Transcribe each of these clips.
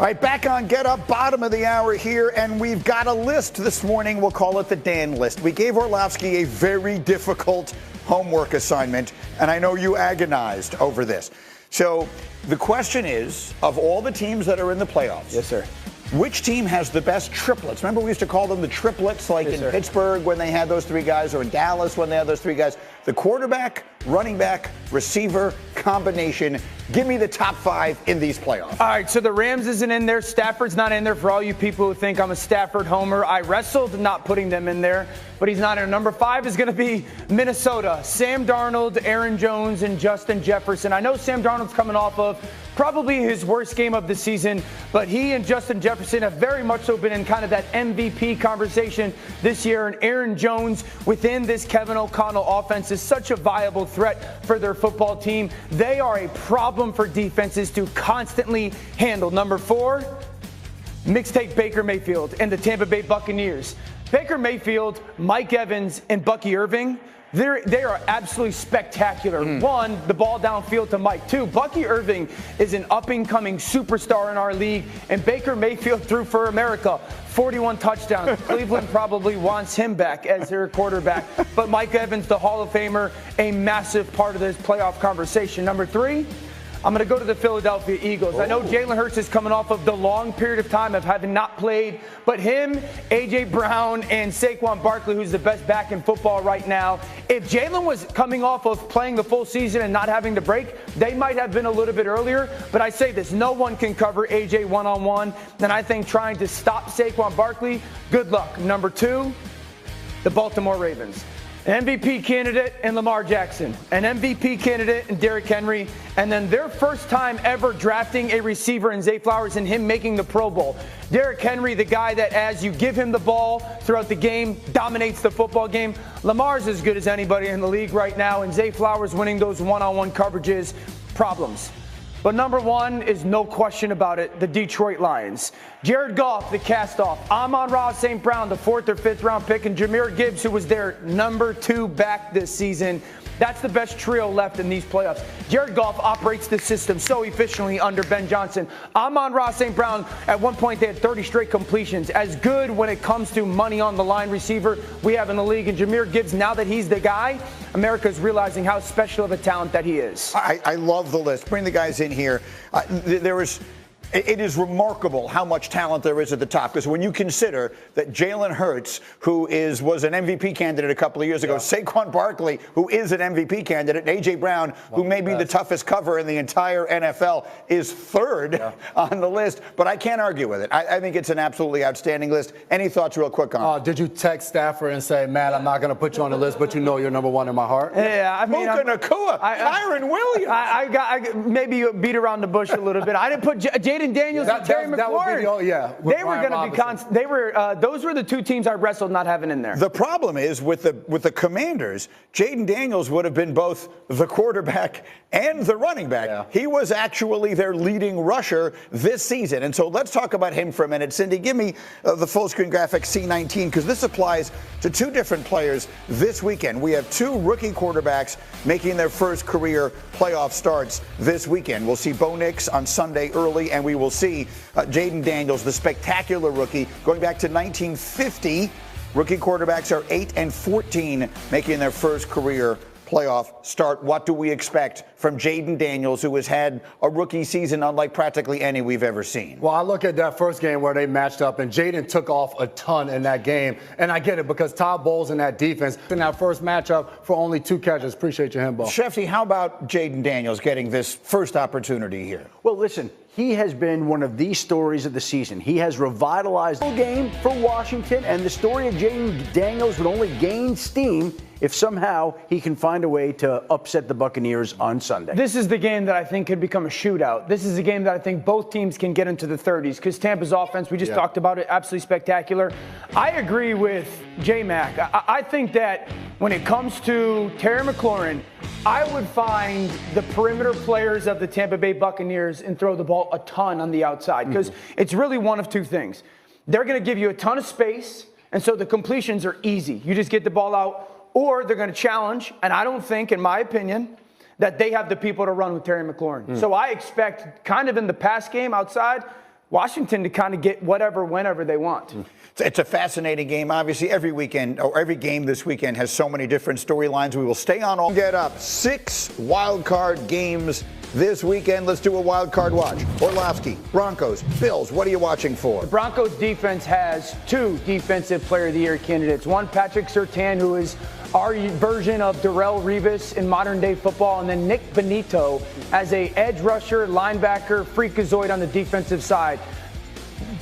All right, back on Get Up, bottom of the hour here, and we've got a list this morning. We'll call it the Dan list. We gave Orlovsky a very difficult homework assignment, and I know you agonized over this. So the question is, of all the teams that are in the playoffs, yes, sir, which team has the best triplets? Remember we used to call them the triplets, like yes, in sir. Pittsburgh when they had those three guys, or in Dallas when they had those three guys. The quarterback, running back, receiver combination. Give me the top five in these playoffs. All right, so the Rams isn't in there. Stafford's not in there. For all you people who think I'm a Stafford homer, I wrestled not putting them in there, but he's not in. Number five is going to be Minnesota. Sam Darnold, Aaron Jones, and Justin Jefferson. I know Sam Darnold's coming off of probably his worst game of the season, but he and Justin Jefferson have very much so been in kind of that MVP conversation this year. And Aaron Jones within this Kevin O'Connell offense is such a viable threat for their football team. They are a problem for defenses to constantly handle. Number four, mixtape Baker Mayfield and the Tampa Bay Buccaneers. Baker Mayfield, Mike Evans, and Bucky Irving, they are absolutely spectacular. One, the ball downfield to Mike. Two, Bucky Irving is an up-and-coming superstar in our league, and Baker Mayfield threw for America 41 touchdowns. Cleveland probably wants him back as their quarterback. But Mike Evans, the Hall of Famer, a massive part of this playoff conversation. Number three, I'm going to go to the Philadelphia Eagles. I know Jalen Hurts is coming off of the long period of time of having not played, but him, A.J. Brown, and Saquon Barkley, who's the best back in football right now, if Jalen was coming off of playing the full season and not having to break, they might have been a little bit earlier. But I say this, no one can cover A.J. one-on-one, and I think trying to stop Saquon Barkley, good luck. Number two, the Baltimore Ravens. An MVP candidate in Lamar Jackson, an MVP candidate in Derrick Henry, and then their first time ever drafting a receiver in Zay Flowers and him making the Pro Bowl. Derrick Henry, the guy that as you give him the ball throughout the game, dominates the football game. Lamar's as good as anybody in the league right now, and Zay Flowers winning those one-on-one coverages, problems. But number one is no question about it, the Detroit Lions. Jared Goff, the cast-off. Amon-Ra St. Brown, the 4th or 5th round pick, and Jahmyr Gibbs, who was their number 2 back this season. That's the best trio left in these playoffs. Jared Goff operates the system so efficiently under Ben Johnson. Amon-Ra St. Brown, at one point they had 30 straight completions. As good when it comes to money on the line receiver we have in the league. And Jahmyr Gibbs, now that he's the guy, America's realizing how special of a talent that he is. I love the list. Bring the guys in here. It is remarkable how much talent there is at the top, because when you consider that Jalen Hurts, who was an MVP candidate a couple of years ago, Saquon Barkley, who is an MVP candidate, and A.J. Brown, who may be the toughest cover in the entire NFL, is third on the list. But I can't argue with it. I think it's an absolutely outstanding list. Any thoughts real quick on it? Did you text Stafford and say, man, I'm not going to put you on the list, but you know you're number one in my heart? Yeah, I mean, Puka Nacua, Kyron Williams. I maybe beat around the bush a little bit. I didn't put Jayden Daniels and Terry McLaurin. They were going to be constant. Those were the two teams I wrestled not having in there. The problem is with the Commanders, Jayden Daniels would have been both the quarterback and the running back. Yeah. He was actually their leading rusher this season. And so let's talk about him for a minute. Cindy, give me the full screen graphic C19, because this applies to two different players this weekend. We have two rookie quarterbacks making their first career playoff starts this weekend. We'll see Bo Nix on Sunday early, and we will see Jayden Daniels, the spectacular rookie, going back to 1950. Rookie quarterbacks are 8-14, making their first career playoff start. What do we expect from Jayden Daniels, who has had a rookie season unlike practically any we've ever seen? Well, I look at that first game where they matched up, and Jayden took off a ton in that game. And I get it, because Todd Bowles in that defense in that first matchup for only 2 catches. Appreciate you, Himbo. Shefty, how about Jayden Daniels getting this first opportunity here? Well, listen, he has been one of the stories of the season. He has revitalized the game for Washington, and the story of Jayden Daniels would only gain steam if somehow he can find a way to upset the Buccaneers on Sunday. This is the game that I think could become a shootout. This is a game that I think both teams can get into the 30s, because Tampa's offense, we just talked about it, absolutely spectacular. I agree with J-Mac. I think that when it comes to Terry McLaurin, I would find the perimeter players of the Tampa Bay Buccaneers and throw the ball a ton on the outside, because it's really one of two things. They're going to give you a ton of space, and so the completions are easy. You just get the ball out, or they're going to challenge, and I don't think, in my opinion, that they have the people to run with Terry McLaurin. So I expect, kind of in the pass game outside, Washington to kind of get whatever, whenever they want. It's a fascinating game. Obviously, every weekend, or every game this weekend has so many different storylines. We will stay on all. Get up. 6 wild card games this weekend. Let's do a wild card watch. Orlovsky, Broncos, Bills. What are you watching for? The Broncos defense has 2 Defensive Player of the Year candidates. One, Patrick Surtain, who is our version of Darrelle Revis in modern day football, and then Nick Benito as a edge rusher, linebacker, freakazoid on the defensive side.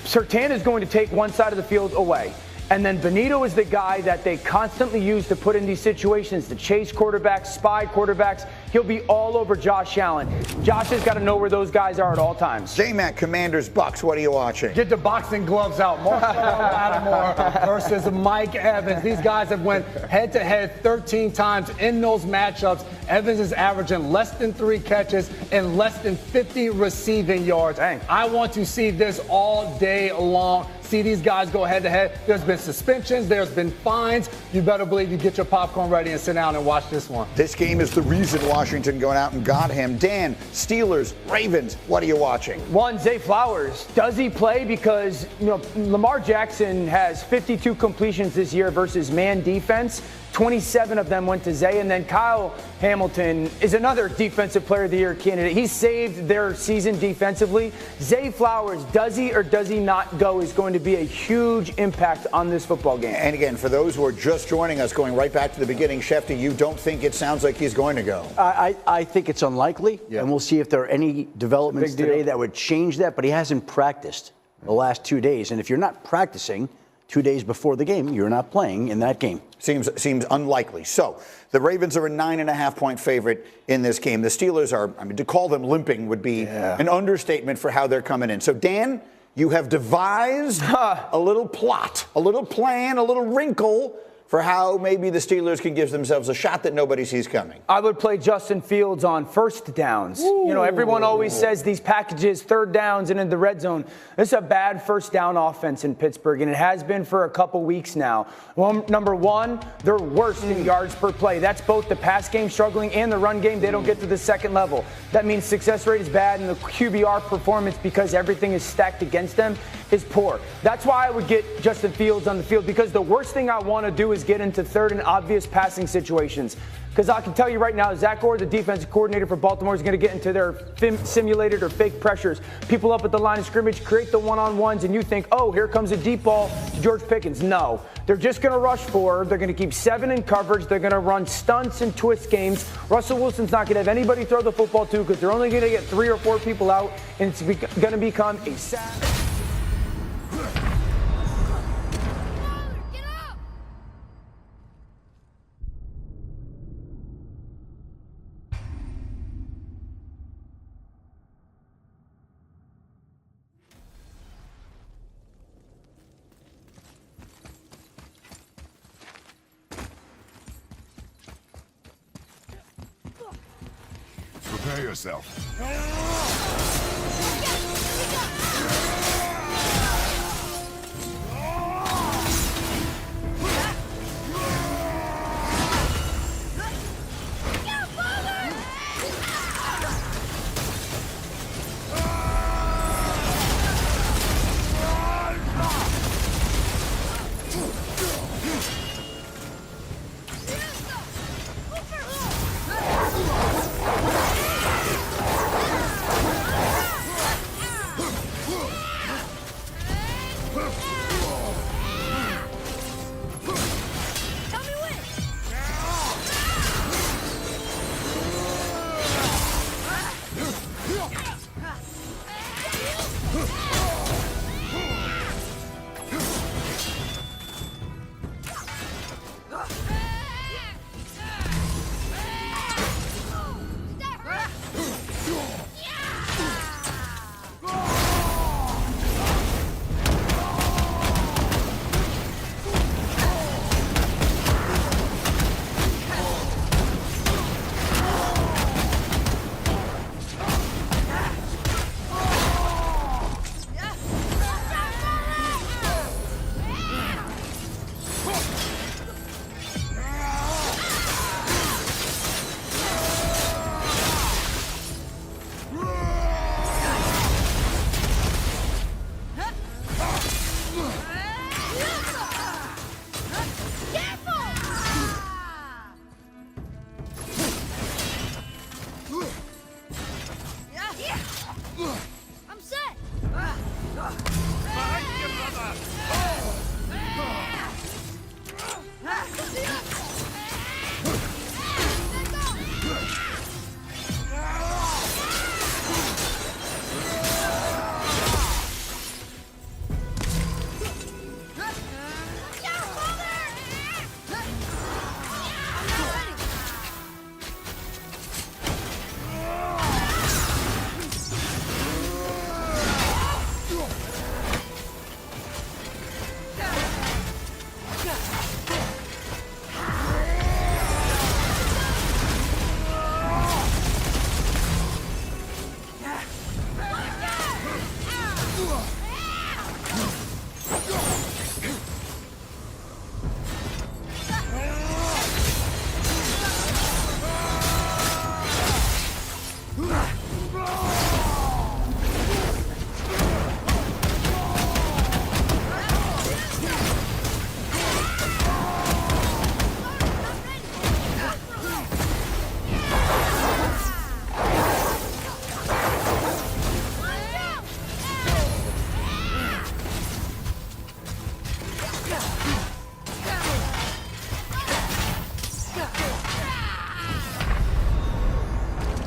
Surtain is going to take one side of the field away. And then Benito is the guy that they constantly use to put in these situations, to chase quarterbacks, spy quarterbacks. He'll be all over Josh Allen. Josh has got to know where those guys are at all times. J-Mac, Commanders, Bucks. What are you watching? Get the boxing gloves out. Marshall Lattimore versus Mike Evans. These guys have went head-to-head 13 times in those matchups. Evans is averaging less than 3 catches and less than 50 receiving yards. Dang. I want to see this all day long. See these guys go head-to-head. There's been suspensions. There's been fines. You better believe you get your popcorn ready and sit down and watch this one. This game is the reason Washington going out and got him. Dan, Steelers, Ravens. What are you watching? One, Zay Flowers. Does he play? Because, Lamar Jackson has 52 completions this year versus man defense. 27 of them went to Zay. And then Kyle Hamilton is another Defensive Player of the Year candidate. He saved their season defensively. Zay Flowers, does he or does he not go, is going to be a huge impact on this football game. And again, for those who are just joining us, going right back to the beginning, Shefty, you don't think it sounds like he's going to go? I think it's unlikely, and we'll see if there are any developments today that would change that, but he hasn't practiced the last 2 days. And if you're not practicing 2 days before the game, you're not playing in that game. Seems unlikely. So the Ravens are a 9.5-point favorite in this game. The Steelers are, to call them limping would be an understatement for how they're coming in. So Dan, you have devised a little plot, a little plan, a little wrinkle for how maybe the Steelers can give themselves a shot that nobody sees coming. I would play Justin Fields on first downs. Everyone always says these packages, third downs and in the red zone. This is a bad first down offense in Pittsburgh, and it has been for a couple weeks now. Well, number one, they're worse in yards per play. That's both the pass game struggling and the run game. They don't get to the second level. That means success rate is bad, and the QBR performance, because everything is stacked against them, is poor. That's why I would get Justin Fields on the field, because the worst thing I want to do is get into third and obvious passing situations. Because I can tell you right now, Zach Orr, the defensive coordinator for Baltimore, is going to get into their simulated or fake pressures. People up at the line of scrimmage create the one-on-ones, and you think, oh, here comes a deep ball to George Pickens. No. They're just going to rush forward. They're going to keep 7 in coverage. They're going to run stunts and twist games. Russell Wilson's not going to have anybody throw the football to, because they're only going to get 3 or 4 people out, and it's going to become a sad... Prepare yourself.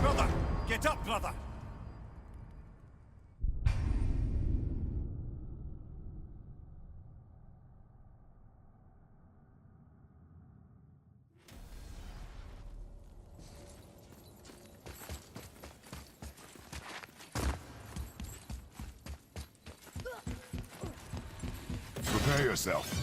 Brother, get up, brother. Prepare yourself.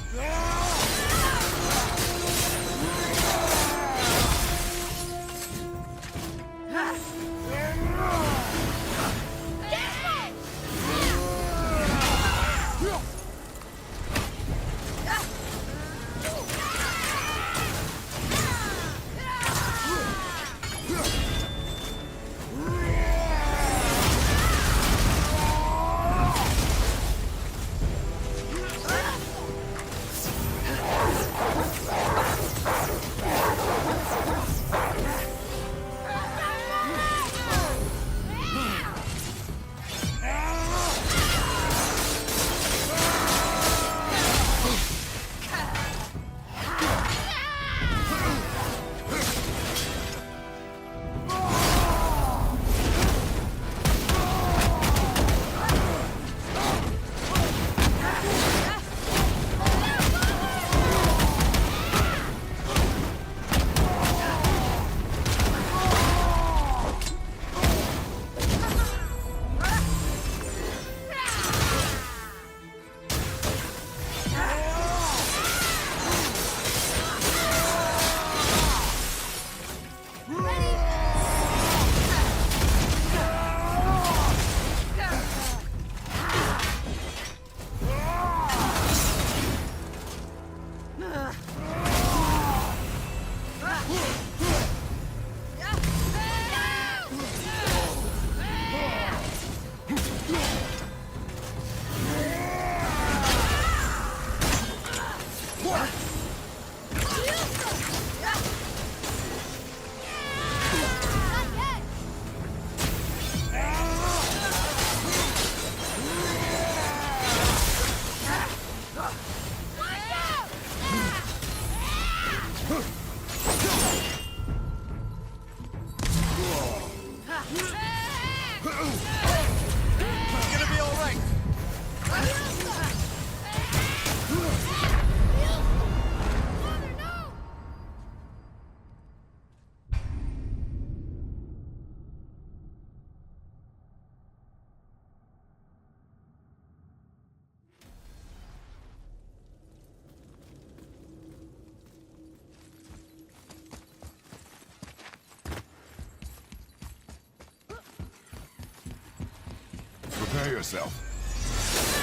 Prepare yourself.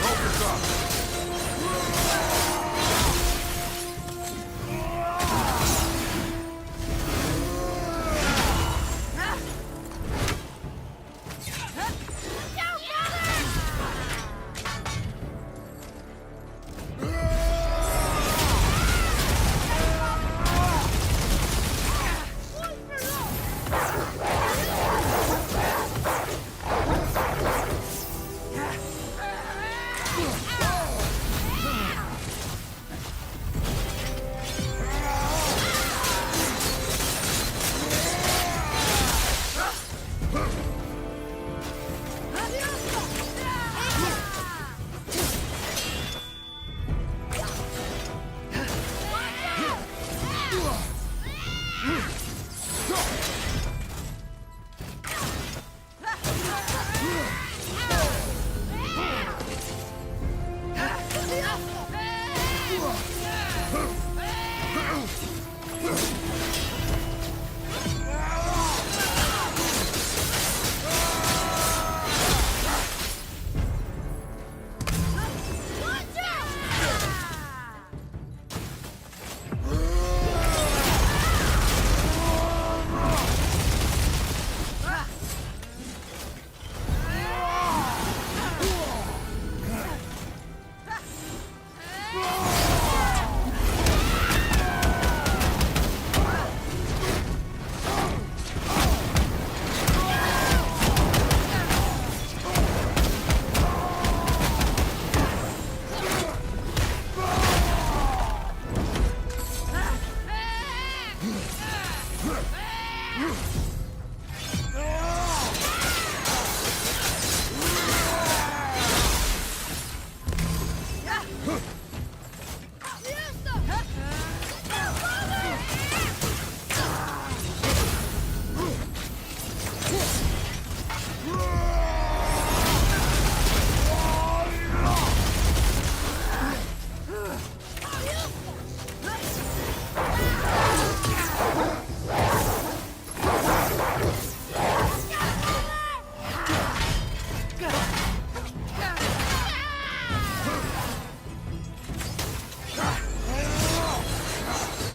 Focus up.